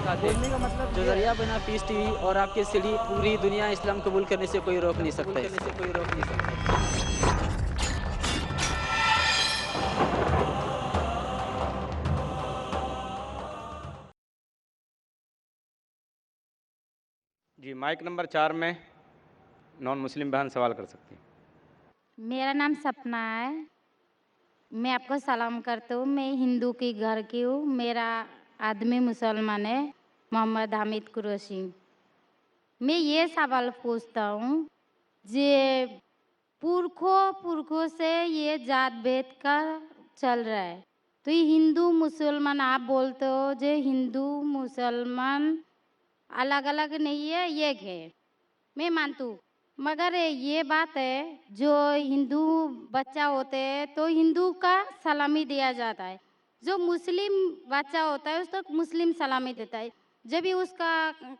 दिखाते बोलने का मतलब जो ये जरिया है। बना पीस टीवी और आपकी सीढ़ी पूरी दुनिया इस्लाम कबूल करने से कोई रोक नहीं सकता जी, माइक नंबर 4 में नॉन मुस्लिम बहन सवाल कर सकती हैं। मेरा नाम सपना है। मैं आपको सलाम करती हूँ। मैं हिंदू की घर की हूँ। मेरा आदमी मुसलमान है, मोहम्मद हामिद कुरैशी। मैं ये सवाल पूछता हूँ, जे पुरखों पुरखों से ये जात भेद का चल रहा है, तो ये हिंदू मुसलमान आप बोलते हो, जो हिंदू मुसलमान अलग अलग नहीं है, एक है। मैं मानती हूँ, मगर ये बात है, जो हिंदू बच्चा होते हैं तो हिंदू का सलामी दिया जाता है, जो मुस्लिम बच्चा होता है उसको मुस्लिम सलामी देता है। जब भी उसका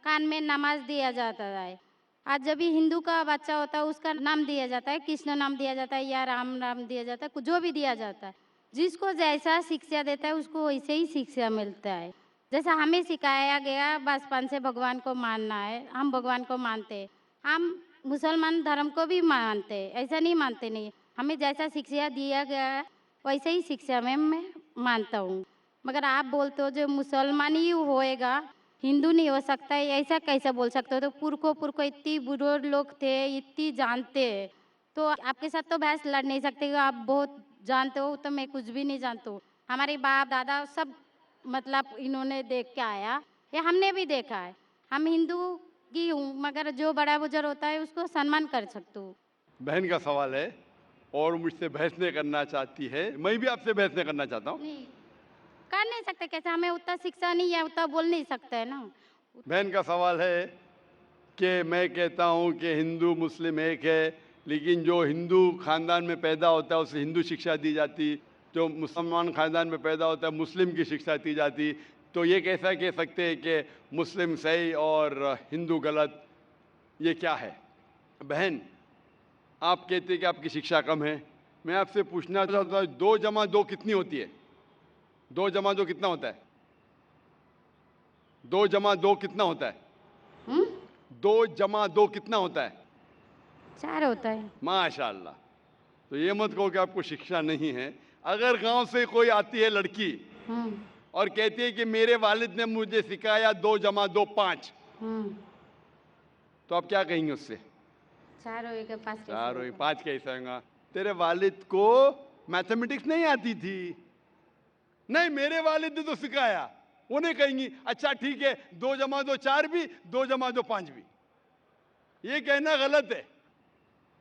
कान में नमाज दिया जाता है। आज जब भी हिंदू का बच्चा होता है उसका नाम दिया जाता है, कृष्ण नाम दिया जाता है या राम नाम दिया जाता है, जो भी दिया जाता है। जिसको जैसा शिक्षा देता है उसको वैसे ही शिक्षा मिलता है। जैसा हमें सिखाया गया बचपन से भगवान को मानना है, हम भगवान को मानते हैं। हम मुसलमान धर्म को भी मानते हैं, ऐसा नहीं मानते नहीं। हमें जैसा शिक्षा दिया गया है वैसे ही शिक्षा में मैं मानता हूँ। मगर आप बोलते हो जो मुसलमान ही होएगा, हिंदू नहीं हो सकता है, ऐसा कैसे बोल सकते हो? तो पुरखों इतनी बुजुर्ग लोग थे, इतनी जानते हैं, तो आपके साथ तो बहस लड़ नहीं सकते कि आप बहुत जानते हो, तो मैं कुछ भी नहीं जानती हूँ। हमारे बाप दादा सब मतलब इन्होंने देख के आया, या हमने भी देखा है। हम हिंदू की हूँ, मगर जो बड़ा बुजुर्ग होता है उसको सम्मान कर सकती हूँ। बहन का सवाल है और मुझसे बहस नहीं करना चाहती है। मैं भी आपसे बहस नहीं करना चाहता हूँ। नहीं कर नहीं सकते, कैसे? हमें उतना शिक्षा नहीं है, उतना बोल नहीं सकते है ना। बहन का सवाल है कि मैं कहता हूँ कि हिंदू मुस्लिम एक है, लेकिन जो हिंदू खानदान में पैदा होता है उसे हिंदू शिक्षा दी जाती, जो मुसलमान खानदान में पैदा होता है मुस्लिम की शिक्षा दी जाती। तो ये कैसा कह सकते हैं कि मुस्लिम सही और हिंदू गलत? ये क्या है? बहन, आप कहते हैं कि आपकी शिक्षा कम है। मैं आपसे पूछना चाहता हूँ, 2 + 2 कितनी होती है? 2 + 2 कितना होता है? 2 + 2 कितना होता है? 2 + 2 कितना होता है? 4 होता है। माशाल्लाह। तो ये मत कहो कि आपको शिक्षा नहीं है। अगर गांव से कोई आती है लड़की हम्म और कहती है कि मेरे वालिद ने मुझे सिखाया 2 + 2 5, हम्म तो आप क्या कहेंगे उससे? 4 होएगा 5 कैसे 4 और होगा? 5 कैसे होगा? तेरे वालिद को मैथमेटिक्स नहीं आती थी? नहीं, मेरे वालिद ने तो सिखाया। उन्हें कहेंगी अच्छा ठीक है, 2 + 2 4 भी, 2 + 2 5 भी। ये कहना गलत है।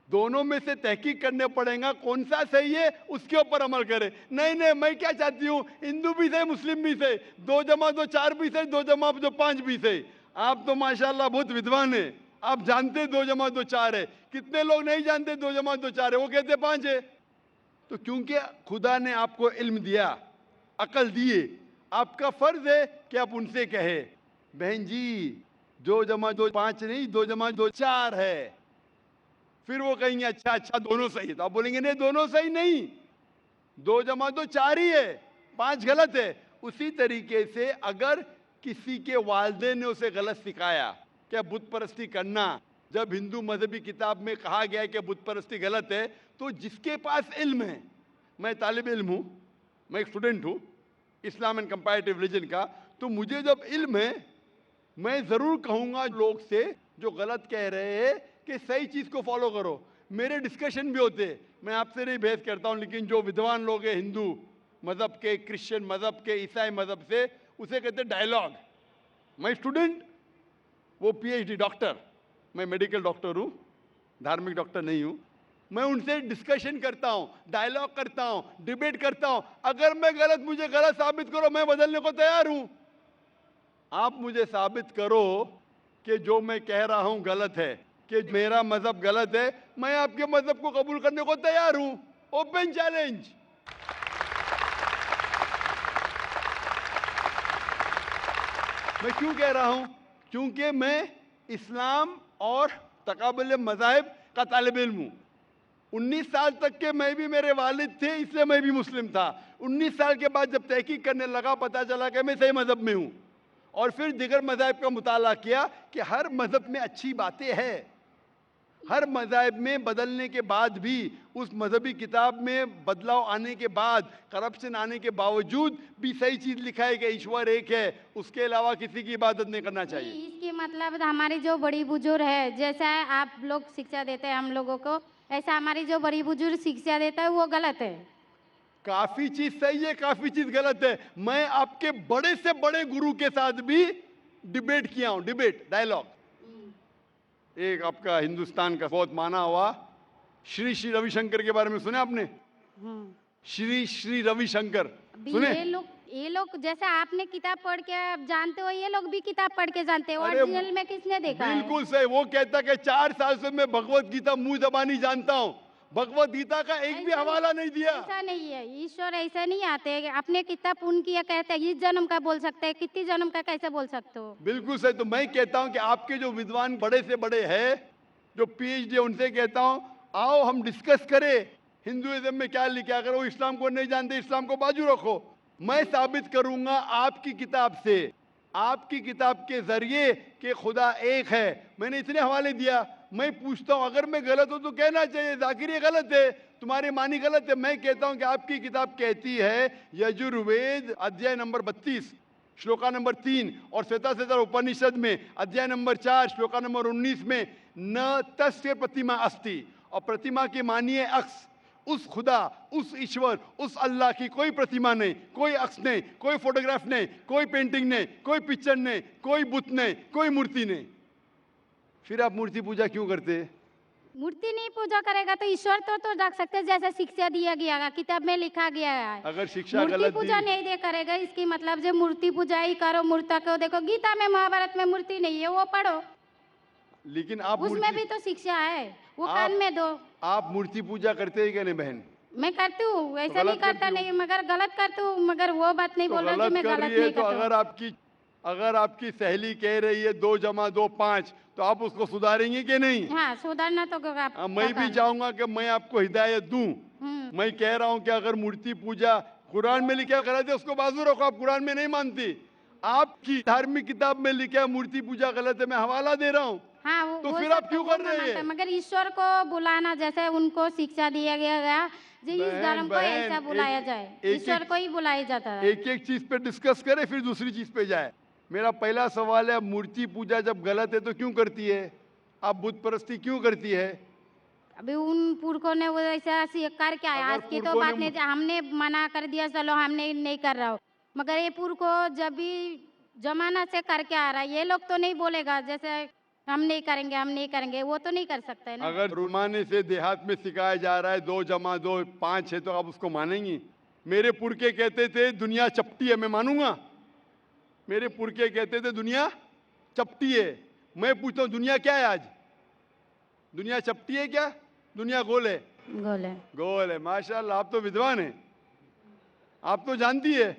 दोनों में से तहकीक करने पड़ेगा कौन सा सही है, उसके ऊपर अमल करें। नहीं नहीं, मैं क्या चाहती हूँ, हिंदू भी सही मुस्लिम भी सही, 2 + 2 4 भी सही, 2 + 2 5 भी सही। आप तो माशाल्लाह बहुत विद्वान है, आप जानते 2 + 2 4 है। कितने लोग नहीं जानते 2 + 2 4 है, वो कहते 5 है। तो क्योंकि खुदा ने आपको इल्म दिया, अकल दिए, आपका फर्ज है कि आप उनसे कहे बहन जी 2 + 2 5 नहीं, 2 + 2 4 है। फिर वो कहेंगे अच्छा अच्छा दोनों सही है, तो आप बोलेंगे नहीं दोनों सही नहीं, 2 + 2 4 ही है, 5 गलत है। उसी तरीके से अगर किसी के वालिदैन ने उसे गलत सिखाया क्या बुत परस्ती करना, जब हिंदू मजहबी किताब में कहा गया है कि बुत परस्ती गलत है, तो जिसके पास इल्म है, मैं तालिब इल्म हूँ, मैं एक स्टूडेंट हूँ इस्लाम एंड कंपैरेटिव रिलीजन का, तो मुझे जब इल्म है मैं ज़रूर कहूँगा लोग से जो गलत कह रहे हैं कि सही चीज़ को फॉलो करो। मेरे डिस्कशन भी होते हैं, मैं आपसे नहीं बहस करता हूँ, लेकिन जो विद्वान लोग हैं हिंदू मज़हब के, क्रिश्चियन मज़हब के, ईसाई मज़हब से, उसे कहते हैं डायलॉग। मैं स्टूडेंट, वो पीएचडी डॉक्टर, मैं मेडिकल डॉक्टर हूँ, धार्मिक डॉक्टर नहीं हूँ। मैं उनसे डिस्कशन करता हूँ, डायलॉग करता हूँ, डिबेट करता हूँ। अगर मैं गलत, मुझे गलत साबित करो, मैं बदलने को तैयार हूँ। आप मुझे साबित करो कि जो मैं कह रहा हूं गलत है, कि मेरा मजहब गलत है, मैं आपके मजहब को कबूल करने को तैयार हूं। Open challenge. मैं क्यों कह रहा हूं? क्योंकि मैं इस्लाम और तकाबुल मज़ाहिब का तालिब इल्म हूं। 19 साल तक के मैं भी, मेरे वालिद थे इसलिए मैं भी मुस्लिम था। 19 साल के बाद जब तहकीक करने लगा, पता चला कि मैं सही मजहब में हूं। और फिर दिगर मज़ाहिब का मुताला किया कि हर मज़हब में अच्छी बातें हैं, हर मज़ाहिब में बदलने के बाद भी, उस मजहबी किताब में बदलाव आने के बाद, करप्शन आने के बावजूद भी सही चीज़ लिखा है कि ईश्वर एक है, उसके अलावा किसी की इबादत नहीं करना चाहिए। इसके मतलब हमारी जो बड़ी बुजुर्ग है, जैसा आप लोग शिक्षा देते हैं हम लोगों को, ऐसा हमारी जो बड़ी बुजुर्ग शिक्षा देता है वो गलत है। काफी चीज सही है, काफी चीज गलत है। मैं आपके बड़े से बड़े गुरु के साथ भी डिबेट किया हूं, डिबेट, डायलॉग। एक आपका हिंदुस्तान का बहुत माना हुआ श्री श्री रविशंकर के बारे में सुने आपने? श्री श्री रविशंकर अभी सुने? ये लोग जैसा आपने किताब पढ़ के आप जानते हो, ये लोग भी किताब पढ़ के जानते हैं। अरे ओरिजिनल में किसने देखा है? बिल्कुल सही। वो कहता कि 4 साल से मैं भगवत गीता मुंह जबानी जानता हूं, भगवत गीता का एक भी हवाला नहीं दिया। ऐसा नहीं है, ईश्वर ऐसा नहीं आते हैं। अपने कितना पुण्य किया कहते हैं, इस जन्म का बोल सकते हैं, कितनी जन्म का कैसे बोल सकते हो? बिल्कुल सही। तो मैं कहता हूं कि आपके जो विद्वान बड़े से बड़े हैं, जो पीएचडी, उनसे कहता हूं आओ हम डिस्कस करें हिंदुइज्म में क्या लिखा है। अगर वो इस्लाम को नहीं जानते, इस्लाम को बाजू रखो। मैं साबित करूंगा आपकी किताब से, आपकी किताब के जरिए कि खुदा एक है। मैंने इतने हवाले दिया। मैं पूछता हूं अगर मैं गलत हूं तो कहना चाहिए जाकिर ये गलत है, तुम्हारी मानी गलत है। मैं कहता हूं कि आपकी किताब कहती है यजुर्वेद अध्याय नंबर 32 श्लोका नंबर 3 और श्वेताश्वेतर उपनिषद में अध्याय नंबर 4 श्लोका नंबर 19 में न तस्य प्रतिमा अस्ति, और प्रतिमा की मानिए अक्स। उस खुदा, उस ईश्वर, उस अल्लाह की कोई प्रतिमा नहीं, कोई अक्स नहीं, कोई फोटोग्राफ नहीं, कोई पेंटिंग नहीं, कोई पिक्चर नहीं, कोई बुत नहीं, कोई मूर्ति नहीं। फिर आप मूर्ति पूजा क्यों करते? मूर्ति नहीं पूजा करेगा तो ईश्वर तो रख सकते हैं, जैसे शिक्षा दिया गया है, किताब में लिखा गया है। अगर शिक्षा मूर्ति गलत पूजा दी, नहीं दे करेगा, इसकी मतलब जो मूर्ति पूजा ही करो, मूर्ता को देखो, गीता में महाभारत में मूर्ति नहीं है, वो पढ़ो, लेकिन आप उसमें भी तो शिक्षा है, वो कान में दो। आप मूर्ति पूजा करते हैं क्या नहीं बहन? मैं करती हूँ, ऐसा गलत नहीं करता करती नहीं, मगर गलत करती हूँ। मगर वो बात नहीं तो बोल रहा कि गलत मैं कर गलत रही है। नहीं तो करता। अगर आपकी सहेली कह रही है 2 + 2 5, तो आप उसको सुधारेंगे कि नहीं? हाँ, सुधारना तो मैं भी चाहूंगा कि मैं आपको हिदायत दूं। मैं कह रहा हूं कि अगर मूर्ति पूजा कुरान में लिखा गलत है, उसको बाजू रखो। आप कुरान में नहीं मानती, आपकी धार्मिक किताब में लिखा है मूर्ति पूजा गलत है, मैं हवाला दे रहा हूँ। हाँ, तो वो फिर सब आप क्यों वो कर मैं रहे मानता हैं? हूँ, मगर ईश्वर को बुलाना, जैसे उनको शिक्षा दिया गया जी, इस बहन, धर्म को बहन, ऐसा बुलाया एक- जाए, एक- ईश्वर को ही बुलाया जाता है। एक एक चीज पे डिस्कस करे फिर दूसरी चीज पे जाए। मेरा पहला सवाल है, मूर्ति पूजा जब गलत है तो क्यों करती है? आप बुत परस्ती क्यों करती है? अभी उन पुरखों ने वो ऐसा करके आया, अगर आज की तो पुरखों बात ने- नहीं, हमने मना कर दिया चलो हमने नहीं कर रहा हो, मगर ये पुरखों जब भी जमाना से करके आ रहा है, ये लोग तो नहीं बोलेगा जैसे हम नहीं करेंगे, हम नहीं करेंगे, वो तो नहीं कर सकते ना। अगर रुमाने से देहात में सिखाया जा रहा है 2 + 2 5 है, तो आप उसको मानेंगी? मेरे पुरखे कहते थे दुनिया चपटी है, मैं मानूंगा? मेरे पुरखे कहते थे दुनिया चपटी है। मैं पूछता हूँ दुनिया क्या है आज? दुनिया चपटी है क्या? दुनिया गोल है? गोले गोल है। माशाल्लाह, आप तो विद्वान हैं, आप तो जानती है।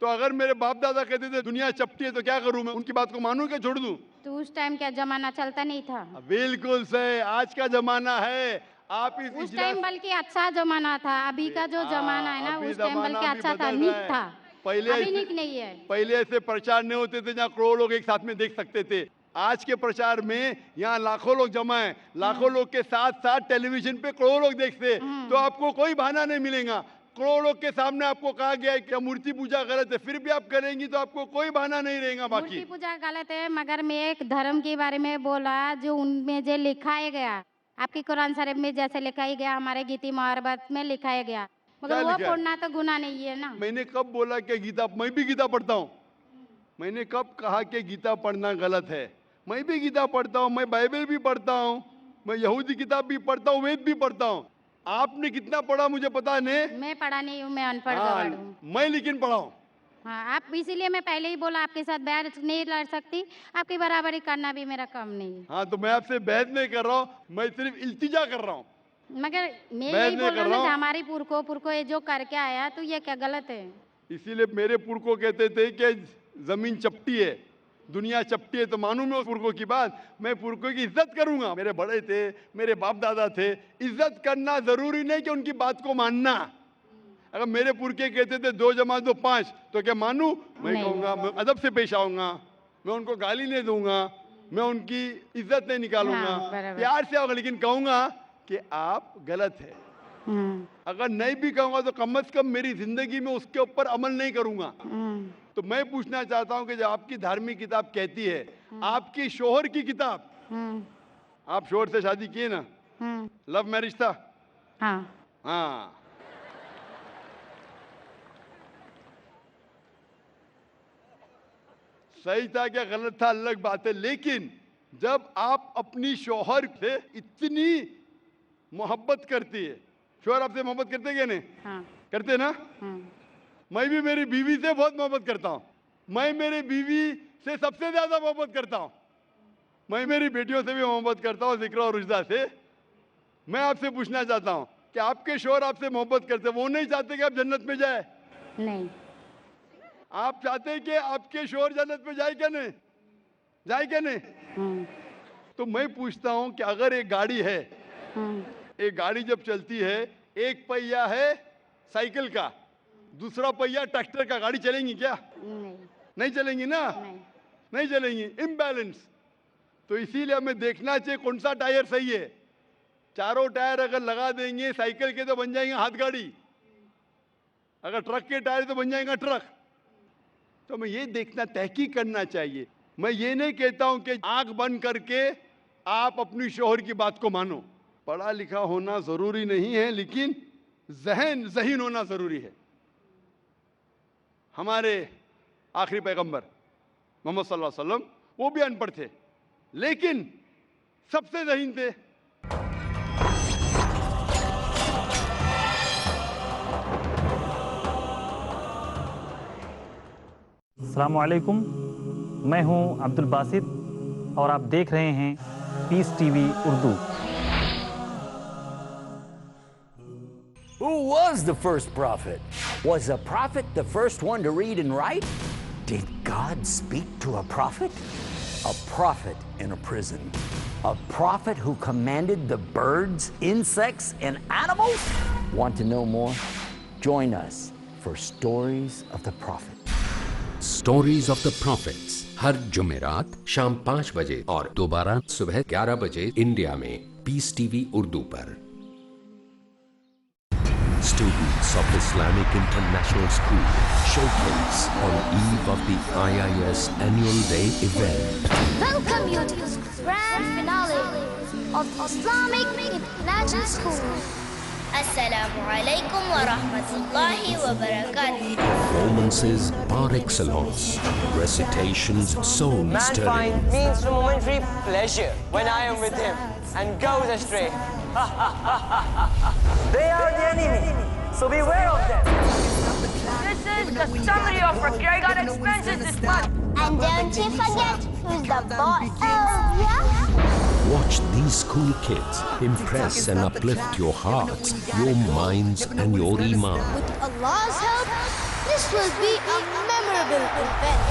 तो अगर मेरे बाप दादा कहते थे दुनिया चपटी है तो क्या करूं मैं? उनकी बात को मानूं क्या छोड़ दूं? तो उस टाइम क्या जमाना चलता नहीं था? बिल्कुल सही, आज का जमाना है। आप इस उस इजलास- टाइम बल्कि अच्छा जमाना था, अभी का जो जमाना है ना, अभी उस टाइम जमाना बल्कि भी अच्छा था, बदल नीक रहा है। था। पहले अभी ऐसे- नीक नहीं है। पहले ऐसे प्रचार नहीं होते थे जहाँ करोड़ों लोग एक साथ में देख सकते थे। आज के प्रचार में यहाँ लाखों लोग जमा है, लाखों लोग के साथ साथ टेलीविजन पे करोड़ों लोग देखते हैं। तो आपको कोई बहाना नहीं मिलेगा। करोड़ों लोग के सामने आपको कहा गया है कि मूर्ति पूजा गलत है, फिर भी आप करेंगी तो आपको कोई बहाना नहीं रहेगा। बाकी मूर्ति पूजा गलत है, मगर मैं एक धर्म के बारे में बोला जो उनमें जो लिखाया गया, आपकी कुरान शरीफ में जैसे लिखाया गया, हमारे गीता महाभारत में लिखाया गया, मगर क्या वो लिखा है? पढ़ना तो गुनाह नहीं है ना। मैंने कब बोला कि गीता? मैं भी गीता पढ़ता हूँ। मैंने कब कहा कि गीता पढ़ना गलत है? मैं भी गीता पढ़ता हूँ, मैं बाइबल भी पढ़ता हूँ, मैं यहूदी किताब भी पढ़ता हूँ, वेद भी पढ़ता हूँ। आपने कितना पढ़ा मुझे पता नहीं। मैं पढ़ा नहीं हूँ, मैं अनपढ़ हाँ, गवार हूँ। मैं लेकिन पढ़ा हूँ। हाँ, आप इसीलिए मैं पहले ही बोला आपके साथ बहस नहीं लड़ सकती, आपकी बराबरी करना भी मेरा काम नहीं है। हाँ, तो मैं आपसे बहस नहीं कर रहा हूँ, मैं सिर्फ इल्तिजा कर रहा हूँ। मगर मैं बहस यही नहीं बोल कर रहा रहा हूँ हूँ। हमारी पुरखों ये जो करके आया, तो ये क्या गलत है? इसीलिए मेरे पुरखों कहते थे कि जमीन चपटी है, दुनिया चपटी है, तो मानूं मैं उस पुरखों की बात? मैं पुरखों की इज्जत करूंगा। मेरे बड़े थे, मेरे बाप दादा थे। इज्जत करना जरूरी नहीं कि उनकी बात को मानना। अगर मेरे पुरखे कहते थे 2 जमा 2 5, तो क्या मानूं? मैं नहीं। कहूंगा, मैं अदब से पेश आऊंगा, मैं उनको गाली नहीं दूंगा, मैं उनकी इज्जत नहीं निकालूंगा, हाँ, बराबर। प्यार से आऊंगा, लेकिन कहूंगा कि आप गलत है। अगर नहीं भी कहूंगा तो कम से कम मेरी जिंदगी में उसके ऊपर अमल नहीं करूंगा। तो मैं पूछना चाहता हूं कि जो आपकी धार्मिक किताब कहती है, आपकी शोहर की किताब, आप शोहर से शादी किए ना? लव मैरिज था? हाँ। हाँ। सही था क्या गलत था अलग बात है, लेकिन जब आप अपनी शोहर से इतनी मोहब्बत करती है, शोहर आपसे मोहब्बत करते क्या नहीं? हाँ। करते ना? मैं भी मेरी बीवी से बहुत मोहब्बत करता हूँ। मैं मेरी बीवी से सबसे ज्यादा मोहब्बत करता हूँ। मैं मेरी बेटियों से भी मोहब्बत करता हूँ, जिक्र और रुजदा से। मैं आपसे पूछना चाहता हूँ कि आपके शोहर आपसे मोहब्बत करते, वो नहीं चाहते कि आप जन्नत में जाए? नहीं। आप चाहते हैं कि आपके शोहर जन्नत में जाए क्या नहीं? जाए क्या नहीं? तो मैं पूछता हूँ कि अगर एक गाड़ी है, एक गाड़ी जब चलती है, एक पहिया है साइकिल का, दूसरा पहिया ट्रैक्टर का, गाड़ी चलेंगी क्या? नहीं। नहीं चलेंगी ना? नहीं। नहीं चलेंगी, इम्बैलेंस। तो इसीलिए हमें देखना चाहिए कौन सा टायर सही है। चारों टायर अगर लगा देंगे साइकिल के तो बन जाएंगे हाथ गाड़ी, अगर ट्रक के टायर तो बन जाएगा ट्रक। तो हमें ये देखना, तहकीक करना चाहिए। मैं ये नहीं कहता हूं कि आंख बंद करके आप अपनी शोहर की बात को मानो। पढ़ा लिखा होना जरूरी नहीं है, लेकिन ज़हीन होना जरूरी है। हमारे आखिरी पैगंबर मोहम्मद सल्लल्लाहु अलैहि वसल्लम, वो भी अनपढ़ थे, लेकिन सबसे ज़हीन थे। अस्सलामुअलैकुम, मैं हूं अब्दुल बासित और आप देख रहे हैं Peace TV Urdu. Who was the first prophet? Was a prophet the first one to read and write? Did God speak to a prophet? A prophet in a prison. A prophet who commanded the birds, insects, and animals? Want to know more? Join us for Stories of the Prophet. Stories of the prophets हर जुमेरात शाम 5 बजे और दोबारा सुबह 11 बजे India में piece TV Urdu पर। Students of Islamic International School showcase on eve of the IIS Annual Day event. Welcome you to the grand finale of the Islamic International School. Assalamu alaikum wa rahmatullahi wa barakatuh. Performances par excellence, recitations soul Man stirring. finds means for momentary pleasure when I am with him and goes astray. They are the enemy, so beware of them. This is the summary of Gregor expenses this month. And don't you forget who's the boss. Oh, yeah? Watch these cool kids impress and uplift your hearts, your minds and your iman. With Allah's help, this will be a memorable event.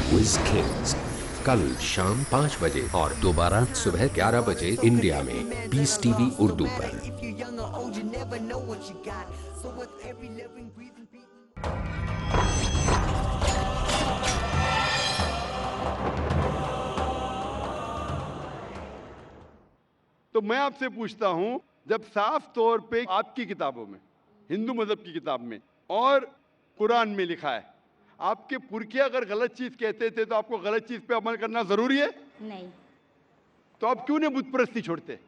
Quiz Kids कल शाम 5 बजे और दोबारा सुबह 11 बजे India में piece TV Urdu पर। तो मैं आपसे पूछता हूं, जब साफ तौर पे आपकी किताबों में, हिंदू मजहब की किताब में और कुरान में लिखा है, आपके पुरखे अगर गलत चीज कहते थे तो आपको गलत चीज पे अमल करना जरूरी है? नहीं। तो आप क्यों नहीं बुत परस्ती छोड़ते?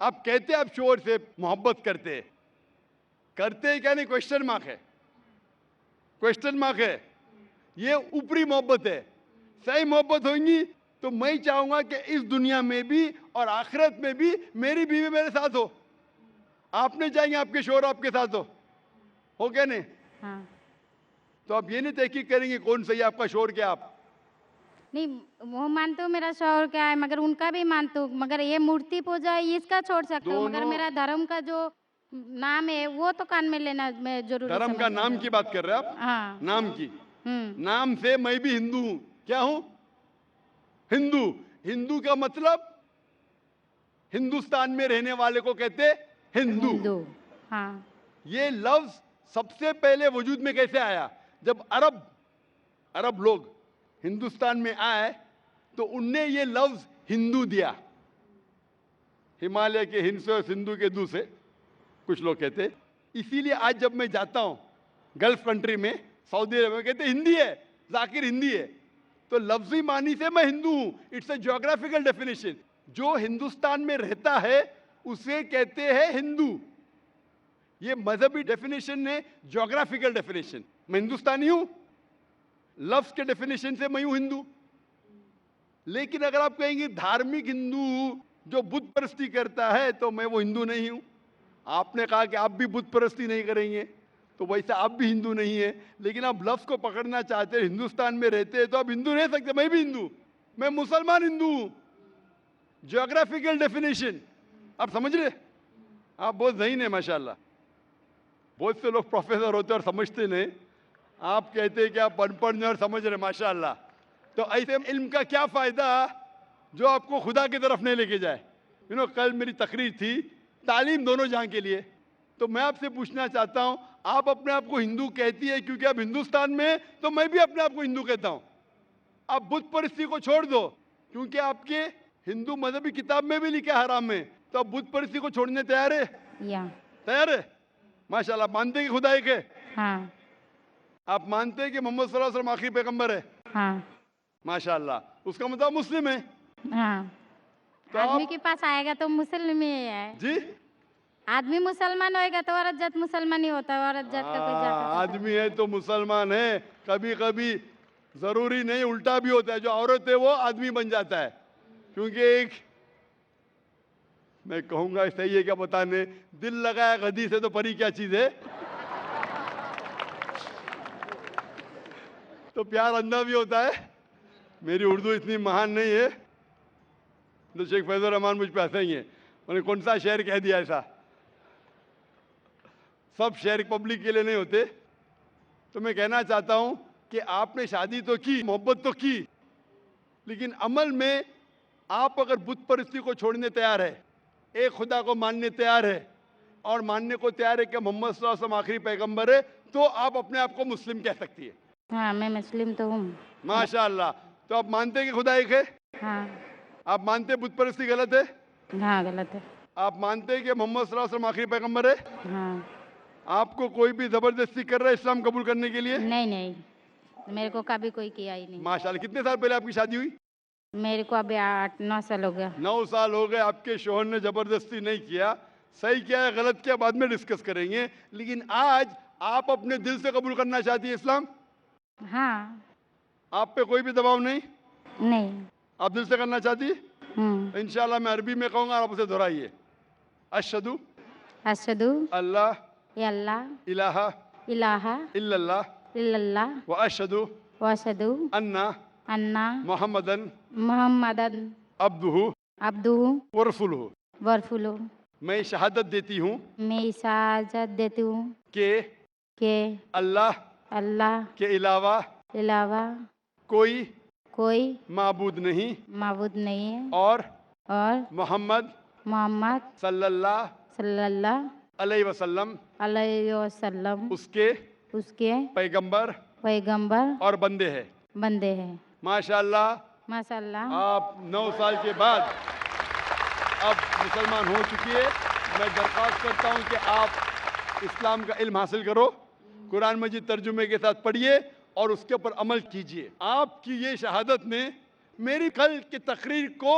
आप कहते आप शोहर से मोहब्बत करते करते क्या नहीं? क्वेश्चन मार्क है, क्वेश्चन मार्क है। ये ऊपरी मोहब्बत है। सही मोहब्बत होगी तो मैं चाहूंगा कि इस दुनिया में भी और आखिरत में भी मेरी बीवी मेरे साथ हो। आप नहीं चाहेंगे आपके शोहर आपके साथ हो क्या नहीं? हाँ। तो आप ये नहीं तहकीक करेंगे कौन सही आपका शोहर क्या? आप नहीं, वो मानते हो मेरा शौहर क्या है, मगर उनका भी मानते हो, मगर ये मूर्ति पूजा है इसका छोड़ सकते हो, मगर मेरा धर्म का जो नाम है वो तो कान में लेना मैं जरूरी धर्म का समझती नाम हूँ। की बात कर रहे हैं आप? हाँ। नाम की। नाम से मैं भी हिंदू हूं। क्या हूं? हिंदू। हिंदू का मतलब हिंदुस्तान में रहने वाले को कहते हिंदू। हिंदू। हाँ। ये लफ्ज सबसे पहले वजूद में कैसे आया? जब अरब लोग हिंदुस्तान में आए तो उनने ये लफ्ज हिंदू दिया। हिमालय के हिंद से और सिंधु के दू से कुछ लोग कहते। इसीलिए आज जब मैं जाता हूं गल्फ कंट्री में, सऊदी अरब में, कहते हिंदी है, जाकिर हिंदी है। तो लफ्जी मानी से मैं हिंदू हूं। It's a geographical definition. जो हिंदुस्तान में रहता है उसे कहते हैं हिंदू। ये मजहबी डेफिनेशन है, ज्योग्राफिकल डेफिनेशन। मैं हिंदुस्तानी हूं, लफ्ज के डेफिनेशन से मैं हूं हिंदू। लेकिन अगर आप कहेंगे धार्मिक हिंदू जो बुत परस्ती करता है तो मैं वो हिंदू नहीं हूं। आपने कहा कि आप भी बुत परस्ती नहीं करेंगे तो वैसे आप भी हिंदू नहीं है। लेकिन आप लफ्ज को पकड़ना चाहते हैं, हिंदुस्तान में रहते हैं तो आप हिंदू नहीं सकते। मैं भी हिंदू, मैं मुसलमान हिंदू हूं। ज्योग्राफिकल डेफिनेशन आप समझ रहे? आप बहुत ज़हीन है माशाल्लाह। बहुत से लोग प्रोफेसर होते और समझते नहीं। आप कहते हैं कि आप अनपढ़ नहीं और समझ रहे, माशाल्लाह। तो ऐसे इल्म का क्या फ़ायदा जो आपको खुदा की तरफ नहीं लेके जाए। कल मेरी तकरीर थी तालीम दोनों जहां के लिए। तो मैं आपसे पूछना चाहता हूं, आप अपने आप को हिंदू कहती है क्योंकि आप हिंदुस्तान में हैं, तो मैं भी अपने आप को हिंदू कहता हूं। आप बुत परस्ती को छोड़ दो क्योंकि आपके हिंदू मजहबी किताब में भी लिखा है हराम है, तो आप बुत परस्ती को छोड़ने तैयार है? तैयार है? माशाल्लाह। मानते हैं कि खुदा एक है? हाँ। आप मानते हैं कि मोहम्मद सल्लल्लाहु अलैहि वसल्लम आखिरी पैगंबर है? हाँ। माशाल्लाह। उसका मतलब मुस्लिम है? हाँ। तो आदमी के पास आएगा तो मुस्लिम ही है जी। आदमी मुसलमान होएगा तो औरत जात मुसलमान ही होता है। औरत जात का कोई जात होता है। आदमी है तो मुसलमान है। कभी कभी जरूरी नहीं, उल्टा भी होता है। जो औरत है वो आदमी बन जाता है। क्योंकि एक मैं कहूंगा सही है क्या बताने, दिल लगाया गधी से तो परी क्या चीज है। तो प्यार अंधा भी होता है। मेरी उर्दू इतनी महान नहीं है तो शेख फैजुर रहमान मुझ पे हंसेंगे। उन्होंने कौन सा शेर कह दिया ऐसा। सब शेर पब्लिक के लिए नहीं होते। तो मैं कहना चाहता हूं कि आपने शादी तो की, मोहब्बत तो की, लेकिन अमल में आप अगर बुत परस्ती को छोड़ने तैयार है, एक खुदा को मानने तैयार है और मानने को तैयार है कि मोहम्मद सल्लल्लाहु अलैहि वसल्लम आखिरी पैगंबर है, तो आप अपने आप को मुस्लिम कह सकती है। हाँ, मैं मुस्लिम तो हूँ। माशाल्लाह। तो आप मानते हैं कि खुदा एक है? हाँ। आप मानते हैं बुत परस्ती गलत है? हाँ, गलत है। आप मानते हैं कि मोहम्मद सल्लल्लाहु अलैहि वसल्लम आखिरी पैगंबर है? हाँ। आपको कोई भी जबरदस्ती कर रहा है इस्लाम कबूल करने के लिए? नहीं नहीं, मेरे को कभी कोई किया ही नहीं। माशाल्लाह। कितने साल पहले आपकी शादी हुई? मेरे को अभी 8-9 साल हो गया। 9 साल हो गए। आपके शोहर ने जबरदस्ती नहीं किया। सही किया है गलत किया बाद में डिस्कस करेंगे। लेकिन आज आप अपने दिल से कबूल करना चाहती है इस्लाम? हाँ। आप पे कोई भी दबाव नहीं? नहीं। आप दिल से करना चाहती है? इंशाल्लाह मैं अरबी में कहूंगा, आप उसे दोहराइए। अशहदु अशहदु अल्लाह अल्लाह इलाहा इलाहा इल्लल्लाह इल्लल्लाह व अशहदु व अशहदु अन्ना मोहम्मदन मुहम्मदन अब्दुहु अब्दुहु व रसूलुहु। व रसूलुहु। मैं शहादत देती हूँ मैं इजाज़त देती हूँ कि अल्लाह के अलावा कोई माबूद नहीं है और मोहम्मद सल्लल्लाहु अलैहि वसल्लम उसके पैगंबर और बंदे हैं। माशाल्लाह। आप 9 साल के बाद अब मुसलमान हो चुकी है। मैं दरख्वास्त करता हूं कि आप इस्लाम का इल्म हासिल करो, कुरान मजीद तर्जुमे के साथ पढ़िए और उसके ऊपर अमल कीजिए। आपकी ये शहादत ने मेरी कल की तकरीर को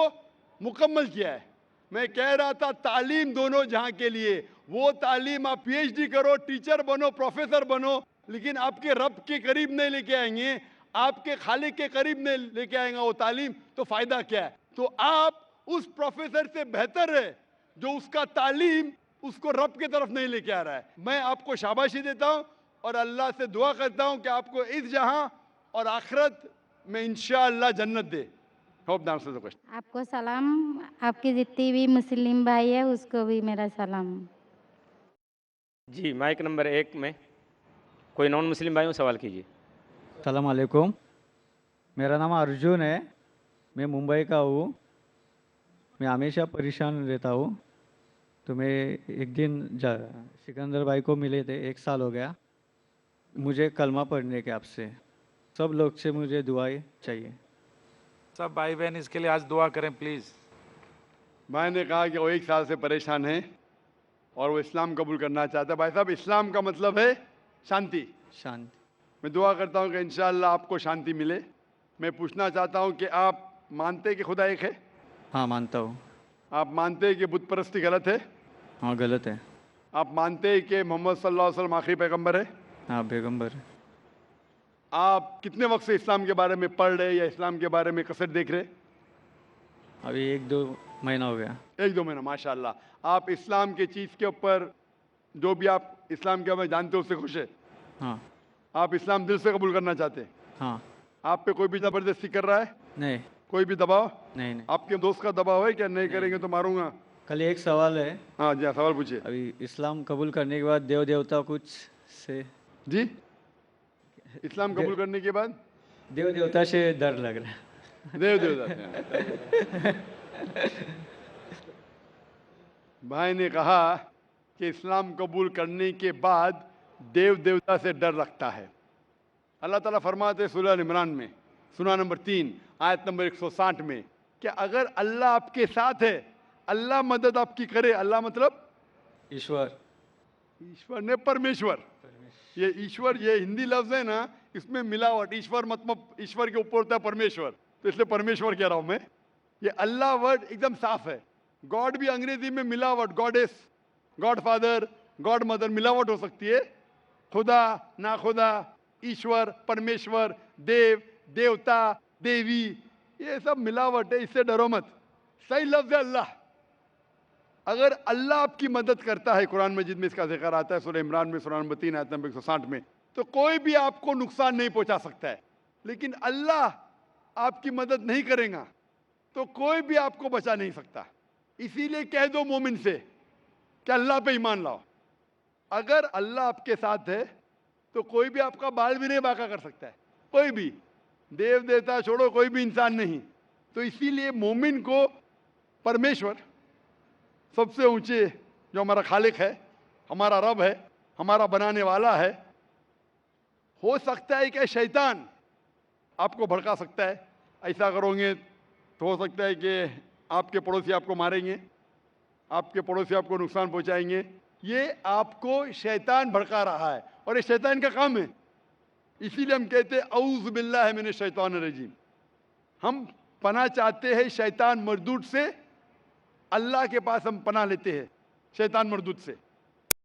मुकम्मल किया है। मैं कह रहा था तालीम दोनों जहां के लिए। वो तालीम आप पीएचडी करो, टीचर बनो, प्रोफेसर बनो, लेकिन आपके रब के करीब नहीं लेके आएंगे, आपके खालिक के करीब नहीं लेके आएगा वो तालीम, तो फायदा क्या है? तो आप उस प्रोफेसर से बेहतर है जो उसका तालीम उसको रब की तरफ नहीं लेके आ रहा है। मैं आपको शाबाशी देता हूं और अल्लाह से दुआ करता हूं कि आपको इस जहां और आखिरत में इंशाअल्लाह जन्नत दे। आपको सलाम। आपकी जितनी भी मुस्लिम भाई है उसको भी मेरा सलाम। जी, माइक नंबर 1 में कोई नॉन मुस्लिम भाई हो, सवाल कीजिए। सलाम अलैकुम। मेरा नाम अर्जुन है, मैं मुंबई का हूँ। मैं हमेशा परेशान रहता हूँ। तो मैं एक दिन सिकंदर भाई को मिले थे, 1 साल हो गया। मुझे कलमा पढ़ने के आपसे सब लोग से मुझे दुआएं चाहिए। सब भाई बहन इसके लिए आज दुआ करें प्लीज़। भाई ने कहा कि वो 1 साल से परेशान है और वो इस्लाम कबूल करना चाहता है। भाई साहब, इस्लाम का मतलब है शांति। शांति। मैं दुआ करता हूँ कि इंशाअल्लाह आपको शांति मिले। मैं पूछना चाहता हूँ कि आप मानते हैं कि खुदा एक है? हाँ, मानता हूँ। आप मानते हैं कि बुत परस्ती गलत है? हाँ, गलत है। आप मानते हैं कि मोहम्मद सल्लल्लाहु अलैहि वसल्लम आखिरी पैगंबर है? हाँ, पैगंबर है। आप कितने वक्त से इस्लाम के बारे में पढ़ रहे या इस्लाम के बारे में कसर देख रहे? अभी 1-2 महीना हो गया। 1-2 महीना, माशाल्लाह। आप इस्लाम के चीज़ के ऊपर जो भी आप इस्लाम के बारे में जानते हो उससे खुश है? हाँ। आप इस्लाम दिल से कबूल करना चाहते हैं? हाँ। आप पे कोई भी ज़बरदस्ती कर रहा है? नहीं। कोई भी दबाव? नहीं। आपके दोस्त का दबाव है क्या? नहीं करेंगे तो मारूंगा? कल एक सवाल है। हाँ जी, सवाल पूछिए। अभी इस्लाम कबूल करने के बाद देव देवता कुछ से जी, इस्लाम कबूल करने के बाद देव देवता से डर लग रहा है। देव देवता भाई ने कहा कि इस्लाम कबूल करने के बाद देव देवता से डर लगता है। अल्लाह ताला फरमाते हैं सूरह इमरान में, सूरा नंबर 3 आयत नंबर 160 में, कि अगर अल्लाह आपके साथ है, अल्लाह मदद आपकी करे। अल्लाह मतलब ईश्वर। ईश्वर ने परमेश्वर। ये ईश्वर, ये हिंदी लफ्ज है ना, इसमें मिलावट। ईश्वर मतलब ईश्वर के ऊपर होता है परमेश्वर, तो इसलिए परमेश्वर कह रहा हूं मैं। ये अल्लाह वर्ड एकदम साफ है। गॉड भी अंग्रेजी में मिलावट, goddess, God father, God mother, मिलावट हो सकती है। खुदा, ना खुदा, ईश्वर, परमेश्वर, देव, देवता, देवी, ये सब मिलावट है, इससे डरो मत। सही लफ्ज है अल्लाह। अगर अल्लाह आपकी मदद करता है, कुरान मजीद में इसका जिक्र आता है सूरह इमरान में, सूरा नंबर 3 आयत नंबर 160 में, तो कोई भी आपको नुकसान नहीं पहुंचा सकता है। लेकिन अल्लाह आपकी मदद नहीं करेगा तो कोई भी आपको बचा नहीं सकता। इसीलिए कह दो मोमिन से कि अल्लाह पे ईमान लाओ। अगर अल्लाह आपके साथ है तो कोई भी आपका बाल भी नहीं बांका कर सकता है, कोई भी, देव देवता छोड़ो, कोई भी इंसान नहीं। तो इसीलिए मोमिन को परमेश्वर, सबसे ऊंचे जो हमारा खालिक है, हमारा रब है, हमारा बनाने वाला है, हो सकता है कि शैतान आपको भड़का सकता है। ऐसा करोगे तो हो सकता है कि आपके पड़ोसी आपको मारेंगे, आपके पड़ोसी आपको नुकसान पहुंचाएंगे। ये आपको शैतान भड़का रहा है और ये शैतान का काम है। इसीलिए हम कहते हैं औज़ु बिल्लाहि मिनश शैतानिर रजीम। हम पनाह चाहते हैं शैतान मरदूद से, अल्लाह के पास हम पनाह लेते हैं शैतान मरदूद से।